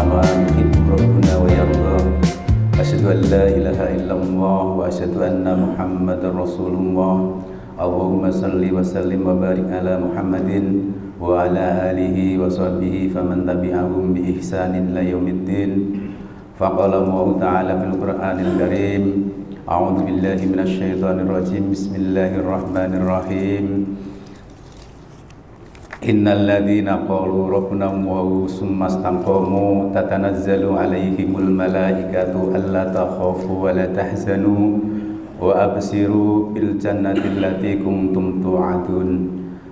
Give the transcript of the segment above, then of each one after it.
كما يحب ربنا ويرضى أشهد أن لا إله إلا الله وأشهد أن محمدا رسول الله اللهم صل وسلم وبارك على محمد وعلى آله وصحبه فمن تبعهم بإحسان إلى يوم الدين فقال الله تعالى في القرآن الكريم أعوذ بالله من الشيطان الرجيم بسم الله الرحمن الرحيم إن الذين قالوا ربنا الله ثم استقاموا تتنزل عليهم الملائكة ألا تخافوا ولا تحزنوا وأبشروا بالجنة التي كنتم توعدون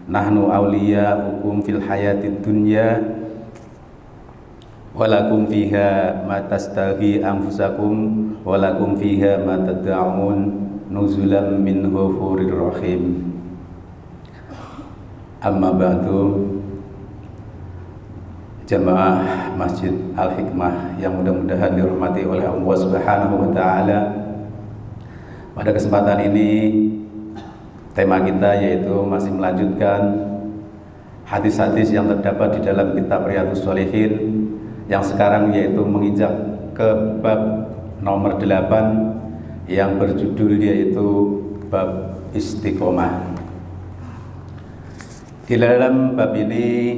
نحن أولياؤكم في الحياة الدنيا ولكم فيها ما تشتهي أنفسكم ولكم فيها ما تدعون نزلا من غفور رحيم. Amma ba'du, jamaah Masjid Al-Hikmah yang mudah-mudahan dirahmati oleh Allah Subhanahu wa taala. Pada kesempatan ini tema kita yaitu masih melanjutkan hadis-hadis yang terdapat di dalam kitab Riyadhus Shalihin yang sekarang yaitu menginjak ke bab nomor 8 yang berjudul yaitu bab istiqomah. Di dalam bab ini,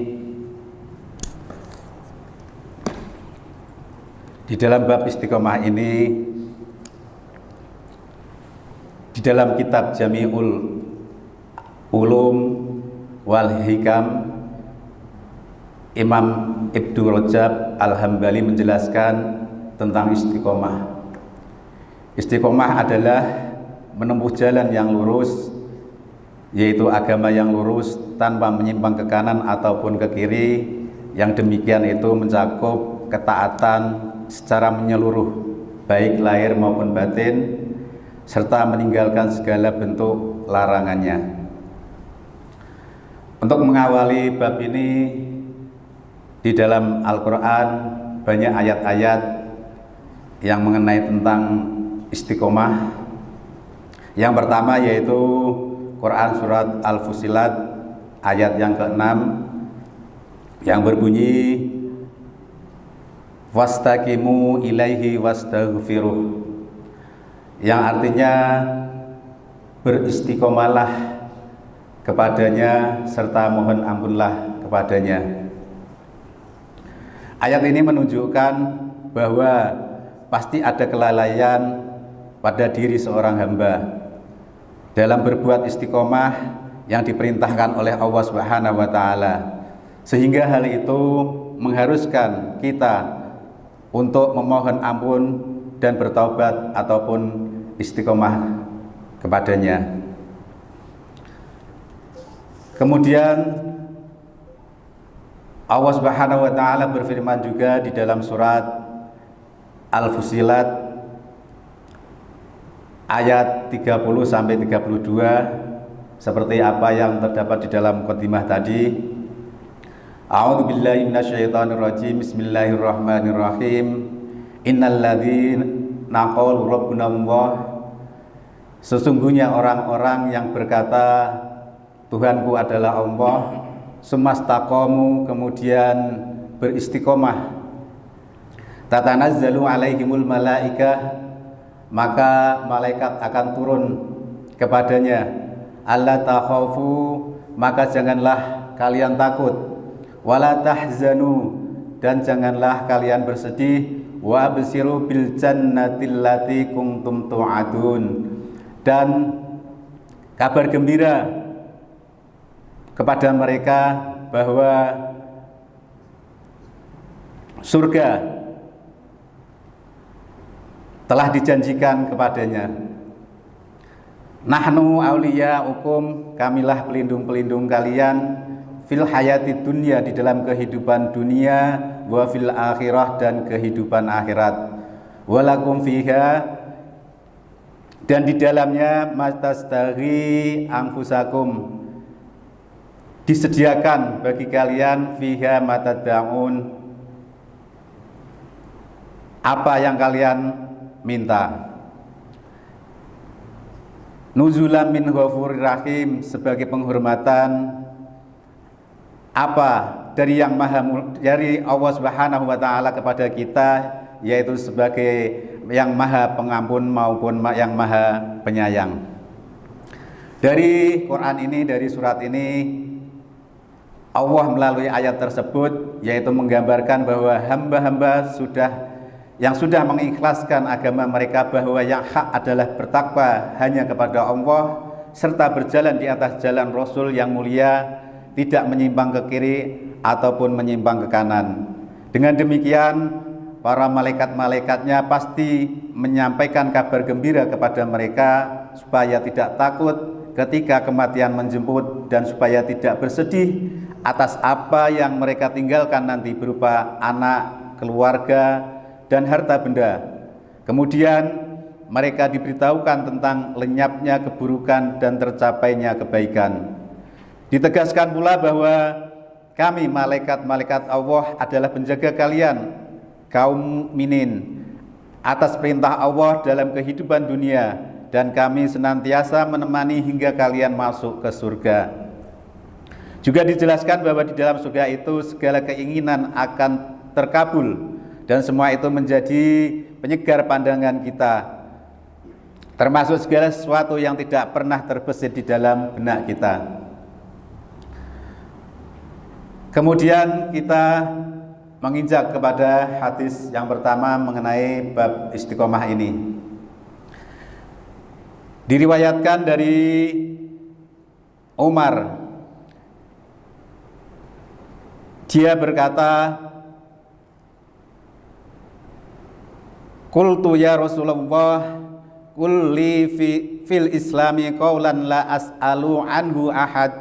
di dalam bab istiqomah ini, di dalam kitab Jami'ul Ulum wal Hikam, Imam Ibnu Rajab Al-Hambali menjelaskan tentang istiqomah. Istiqomah adalah menempuh jalan yang lurus, yaitu agama yang lurus tanpa menyimpang ke kanan ataupun ke kiri. Yang demikian itu mencakup ketaatan secara menyeluruh baik lahir maupun batin serta meninggalkan segala bentuk larangannya. Untuk mengawali bab ini, di dalam Al-Quran banyak ayat-ayat yang mengenai tentang istiqomah. Yang pertama yaitu Quran surat Al-Fusilat ayat yang ke-6 yang berbunyi wastaqimu ilaihi wastaghfiruh, yang artinya beristiqomalah kepadanya serta mohon ampunlah kepadanya. Ayat ini menunjukkan bahwa pasti ada kelalaian pada diri seorang hamba dalam berbuat istiqomah yang diperintahkan oleh Allah Subhanahu wa taala, sehingga hal itu mengharuskan kita untuk memohon ampun dan bertaubat ataupun istiqomah kepadanya. Kemudian Allah Subhanahu wa taala berfirman juga di dalam surat Al-Fusilat ayat 30 sampai 32 seperti apa yang terdapat di dalam mukadimah tadi. A'udzu billahi minasyaitonir rajim. Bismillahirrahmanirrahim. Innal ladzina qalu rabbuna Allah, sesungguhnya orang-orang yang berkata Tuhanku adalah Allah, sumastaqamu, kemudian beristiqomah, tatanazzalu alaihimul malaikah, maka malaikat akan turun kepadanya, alla takhafu, maka janganlah kalian takut, wala tahzanu, dan janganlah kalian bersedih, wa absiru bil jannatil lati kuntum tu'adun, dan kabar gembira kepada mereka bahwa surga telah dijanjikan kepadanya. Nahnu awliyaukum, kamilah pelindung-pelindung kalian, fil hayati dunia, di dalam kehidupan dunia, wa fil akhirah, dan kehidupan akhirat, walakum fiha, dan di dalamnya matastaghi anfusakum, disediakan bagi kalian, fiha matada'un, apa yang kalian minta. Nuzulan min ghafurir rahim, sebagai penghormatan apa dari yang dari Allah Subhanahu wa taala kepada kita, yaitu sebagai yang Maha Pengampun maupun yang Maha Penyayang. Dari Quran ini, dari surat ini, Allah melalui ayat tersebut yaitu menggambarkan bahwa hamba-hamba yang sudah mengikhlaskan agama mereka, bahwa yang hak adalah bertakwa hanya kepada Allah serta berjalan di atas jalan Rasul yang mulia, tidak menyimpang ke kiri ataupun menyimpang ke kanan. Dengan demikian, para malaikat-malaikatnya pasti menyampaikan kabar gembira kepada mereka supaya tidak takut ketika kematian menjemput, dan supaya tidak bersedih atas apa yang mereka tinggalkan nanti berupa anak, keluarga, dan harta benda. Kemudian mereka diberitahukan tentang lenyapnya keburukan dan tercapainya kebaikan. Ditegaskan pula bahwa kami malaikat-malaikat Allah adalah penjaga kalian kaum mukminin atas perintah Allah dalam kehidupan dunia, dan kami senantiasa menemani hingga kalian masuk ke surga. Juga dijelaskan bahwa di dalam surga itu segala keinginan akan terkabul, dan semua itu menjadi penyegar pandangan kita, termasuk segala sesuatu yang tidak pernah terbesit di dalam benak kita. Kemudian kita menginjak kepada hadis yang pertama mengenai bab istiqomah ini. Diriwayatkan dari Umar, dia berkata, "Qultu ya Rasulullah, qul li fil islami qawlan la as'alu anhu ahad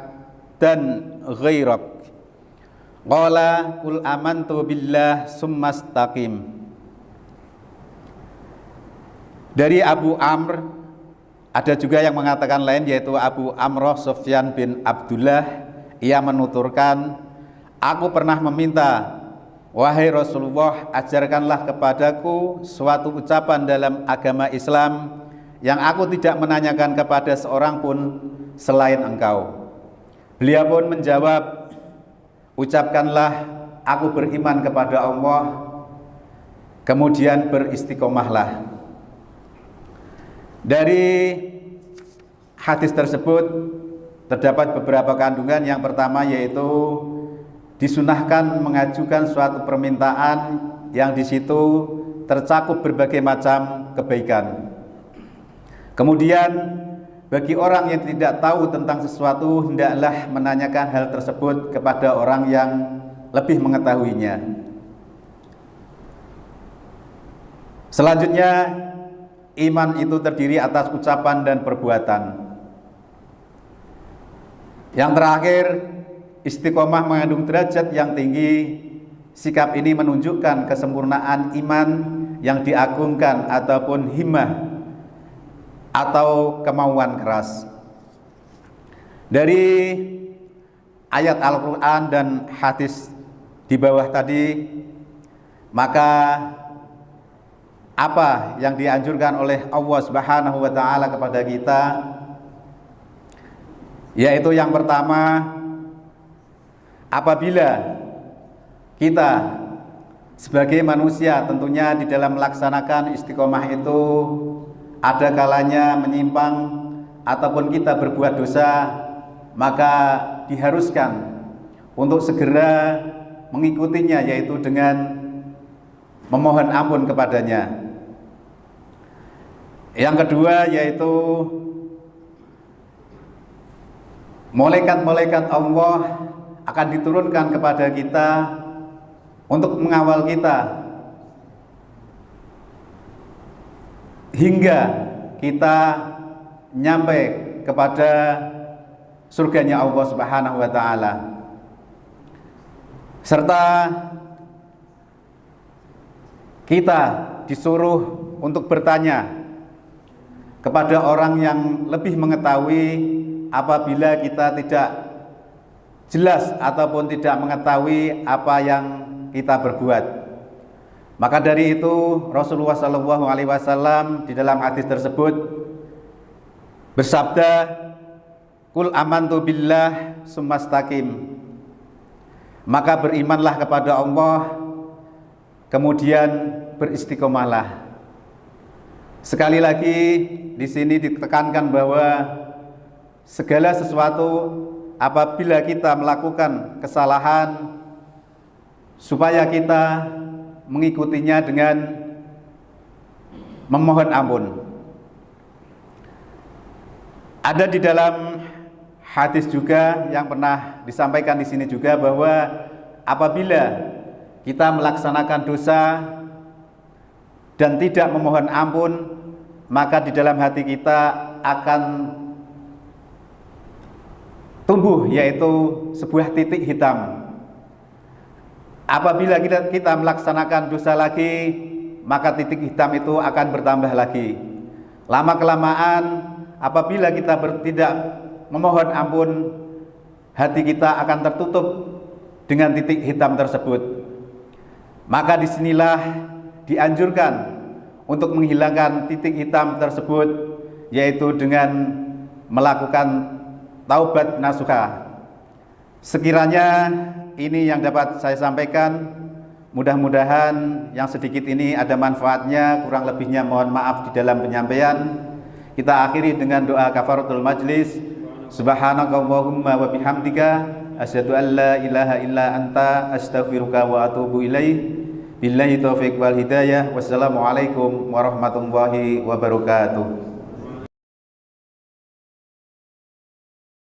dan ghairak." Qala qul amantu billah summastaqim. Dari Abu Amr, ada juga yang mengatakan lain, yaitu Abu Amroh Sufyan bin Abdullah. Ia menuturkan, aku pernah meminta, wahai Rasulullah, ajarkanlah kepadaku suatu ucapan dalam agama Islam yang aku tidak menanyakan kepada seorang pun selain engkau. Beliau pun menjawab, ucapkanlah, aku beriman kepada Allah, kemudian beristiqomahlah. Dari hadis tersebut terdapat beberapa kandungan. Yang pertama yaitu disunahkan mengajukan suatu permintaan yang di situ tercakup berbagai macam kebaikan. Kemudian bagi orang yang tidak tahu tentang sesuatu, hendaklah menanyakan hal tersebut kepada orang yang lebih mengetahuinya. Selanjutnya, iman itu terdiri atas ucapan dan perbuatan. Yang terakhir, istiqomah mengandung derajat yang tinggi. Sikap ini menunjukkan kesempurnaan iman yang diagungkan ataupun himmah atau kemauan keras. Dari ayat Al-Quran dan hadis di bawah tadi, maka apa yang dianjurkan oleh Allah Subhanahu wa taala kepada kita, yaitu yang pertama, apabila kita sebagai manusia tentunya di dalam melaksanakan istiqomah itu ada kalanya menyimpang ataupun kita berbuat dosa, maka diharuskan untuk segera mengikutinya, yaitu dengan memohon ampun kepadanya. Yang kedua yaitu malaikat-malaikat Allah akan diturunkan kepada kita untuk mengawal kita hingga kita nyampe kepada surganya Allah Subhanahu wa taala. Serta kita disuruh untuk bertanya kepada orang yang lebih mengetahui apabila kita tidak jelas ataupun tidak mengetahui apa yang kita berbuat. Maka dari itu Rasulullah SAW di dalam hadis tersebut bersabda, "Qul amantu billah summastaqim." maka berimanlah kepada Allah, kemudian beristiqomahlah. Sekali lagi di sini ditekankan bahwa segala sesuatu apabila kita melakukan kesalahan, supaya kita mengikutinya dengan memohon ampun. Ada di dalam hadis juga yang pernah disampaikan di sini juga bahwa apabila kita melaksanakan dosa dan tidak memohon ampun, maka di dalam hati kita akan tumbuh yaitu sebuah titik hitam. Apabila kita melaksanakan dosa lagi, maka titik hitam itu akan bertambah lagi. Lama kelamaan apabila kita tidak memohon ampun, hati kita akan tertutup dengan titik hitam tersebut. Maka disinilah dianjurkan untuk menghilangkan titik hitam tersebut, yaitu dengan melakukan taubat nasuha. Sekiranya ini yang dapat saya sampaikan, mudah-mudahan yang sedikit ini ada manfaatnya, kurang lebihnya mohon maaf di dalam penyampaian. Kita akhiri dengan doa kafaratul majlis. Subhanakallahumma wa bihamdika asyhadu an la ilaha illa anta astaghfiruka wa atubu ilaik. Billahi taufiq wal hidayah. Wassalamualaikum warahmatullahi wabarakatuh.